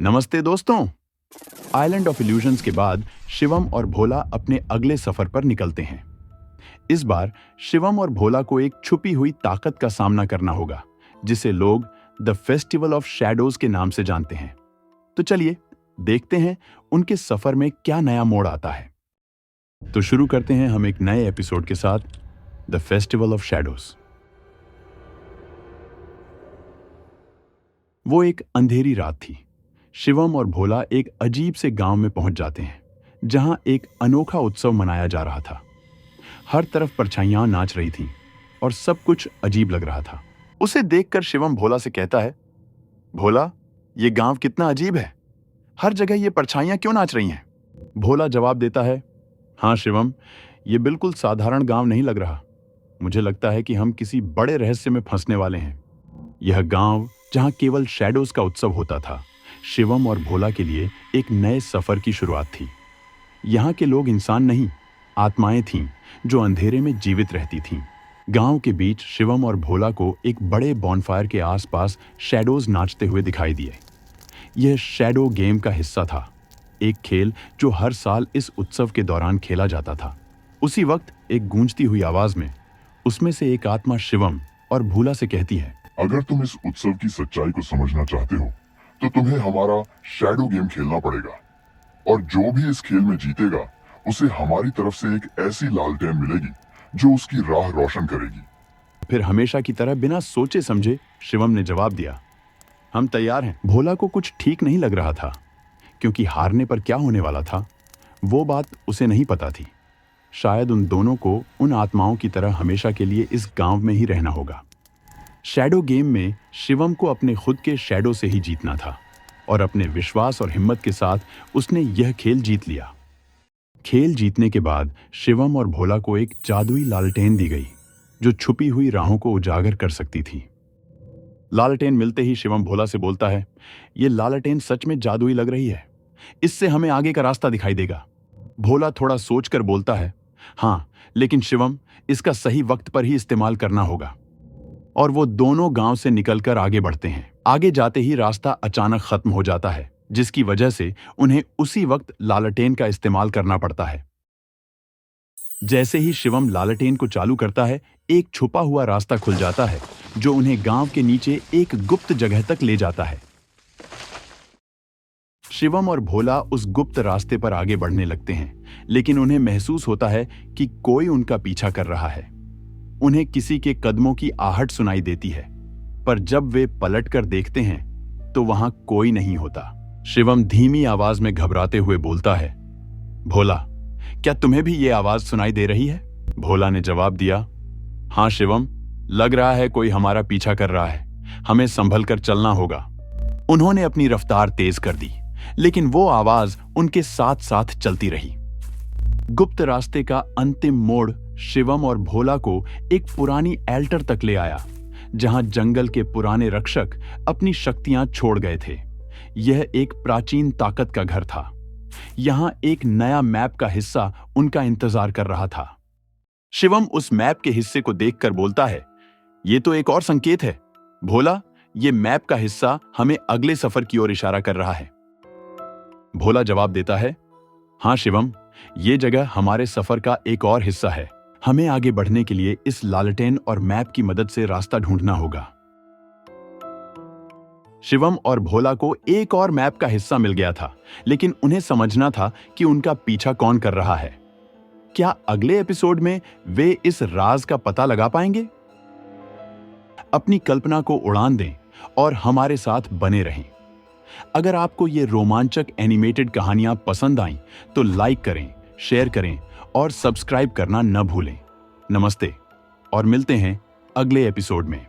नमस्ते दोस्तों। Island of illusions के बाद शिवम और भोला अपने अगले सफर पर निकलते हैं। इस बार शिवम और भोला को एक छुपी हुई ताकत का सामना करना होगा, जिसे लोग द फेस्टिवल ऑफ शैडोज के नाम से जानते हैं। तो चलिए देखते हैं उनके सफर में क्या नया मोड़ आता है। तो शुरू करते हैं हम एक नए एपिसोड के साथ, द फेस्टिवल ऑफ शैडोज। वो एक अंधेरी रात थी। शिवम और भोला एक अजीब से गांव में पहुंच जाते हैं, जहां एक अनोखा उत्सव मनाया जा रहा था। हर तरफ परछाइयां नाच रही थीं और सब कुछ अजीब लग रहा था। उसे देखकर शिवम भोला से कहता है, भोला, ये गांव कितना अजीब है। हर जगह ये परछाइयां क्यों नाच रही हैं? भोला जवाब देता है, हाँ शिवम, ये बिल्कुल साधारण गांव नहीं लग रहा। मुझे लगता है कि हम किसी बड़े रहस्य में फंसने वाले हैं। यह गांव, जहां केवल शैडोज का उत्सव होता था, शिवम और भोला के लिए एक नए सफर की शुरुआत थी। यहाँ के लोग इंसान नहीं, आत्माएं थीं जो अंधेरे में जीवित रहती थीं। गांव के बीच शिवम और भोला को एक बड़े बॉनफायर के आसपास शैडोज नाचते हुए दिखाई दिए। यह शैडो गेम का हिस्सा था, एक खेल जो हर साल इस उत्सव के दौरान खेला जाता था। उसी वक्त एक गूंजती हुई आवाज में उसमें से एक आत्मा शिवम और भोला से कहती है, अगर तुम इस उत्सव की सच्चाई को समझना चाहते हो तो तुम्हें हमारा शैडो गेम खेलना पड़ेगा, और जो भी इस खेल में जीतेगा उसे हमारी तरफ से एक ऐसी लालटेन मिलेगी जो उसकी राह रोशन करेगी। फिर हमेशा की तरह बिना सोचे समझे शिवम ने जवाब दिया, हम तैयार हैं। भोला को कुछ ठीक नहीं लग रहा था, क्योंकि हारने पर क्या होने वाला था वो बात उसे नहीं पता थी। शायद उन दोनों को उन आत्माओं की तरह हमेशा के लिए इस गांव में ही रहना होगा। शैडो गेम में शिवम को अपने खुद के शैडो से ही जीतना था, और अपने विश्वास और हिम्मत के साथ उसने यह खेल जीत लिया। खेल जीतने के बाद शिवम और भोला को एक जादुई लालटेन दी गई, जो छुपी हुई राहों को उजागर कर सकती थी। लालटेन मिलते ही शिवम भोला से बोलता है, यह लालटेन सच में जादुई लग रही है, इससे हमें आगे का रास्ता दिखाई देगा। भोला थोड़ा सोचकर बोलता है, हाँ, लेकिन शिवम, इसका सही वक्त पर ही इस्तेमाल करना होगा। और वो दोनों गांव से निकलकर आगे बढ़ते हैं। आगे जाते ही रास्ता अचानक खत्म हो जाता है, जिसकी वजह से उन्हें उसी वक्त लालटेन का इस्तेमाल करना पड़ता है। जैसे ही शिवम लालटेन को चालू करता है, एक छुपा हुआ रास्ता खुल जाता है, जो उन्हें गांव के नीचे एक गुप्त जगह तक ले जाता है। शिवम और भोला उस गुप्त रास्ते पर आगे बढ़ने लगते हैं, लेकिन उन्हें महसूस होता है कि कोई उनका पीछा कर रहा है। उन्हें किसी के कदमों की आहट सुनाई देती है, पर जब वे पलटकर देखते हैं तो वहां कोई नहीं होता। शिवम धीमी आवाज में घबराते हुए बोलता है, भोला, क्या तुम्हें भी ये आवाज सुनाई दे रही है? भोला ने जवाब दिया, हाँ शिवम, लग रहा है कोई हमारा पीछा कर रहा है, हमें संभल कर चलना होगा। उन्होंने अपनी रफ्तार तेज कर दी, लेकिन वो आवाज उनके साथ साथ चलती रही। गुप्त रास्ते का अंतिम मोड़ शिवम और भोला को एक पुरानी एल्टर तक ले आया, जहां जंगल के पुराने रक्षक अपनी शक्तियां छोड़ गए थे। यह एक प्राचीन ताकत का घर था। यहां एक नया मैप का हिस्सा उनका इंतजार कर रहा था। शिवम उस मैप के हिस्से को देखकर बोलता है, यह तो एक और संकेत है। भोला, यह मैप का हिस्सा हमें अगले सफर की ओर इशारा कर रहा है। भोला जवाब देता है, हाँ शिवम, यह जगह हमारे सफर का एक और हिस्सा है। हमें आगे बढ़ने के लिए इस लालटेन और मैप की मदद से रास्ता ढूंढना होगा। शिवम और भोला को एक और मैप का हिस्सा मिल गया था, लेकिन उन्हें समझना था कि उनका पीछा कौन कर रहा है। क्या अगले एपिसोड में वे इस राज का पता लगा पाएंगे? अपनी कल्पना को उड़ान दें और हमारे साथ बने रहें। अगर आपको ये रोमांचक एनिमेटेड कहानियां पसंद आईं तो लाइक करें, शेयर करें और सब्सक्राइब करना न भूलें। नमस्ते, और मिलते हैं अगले एपिसोड में।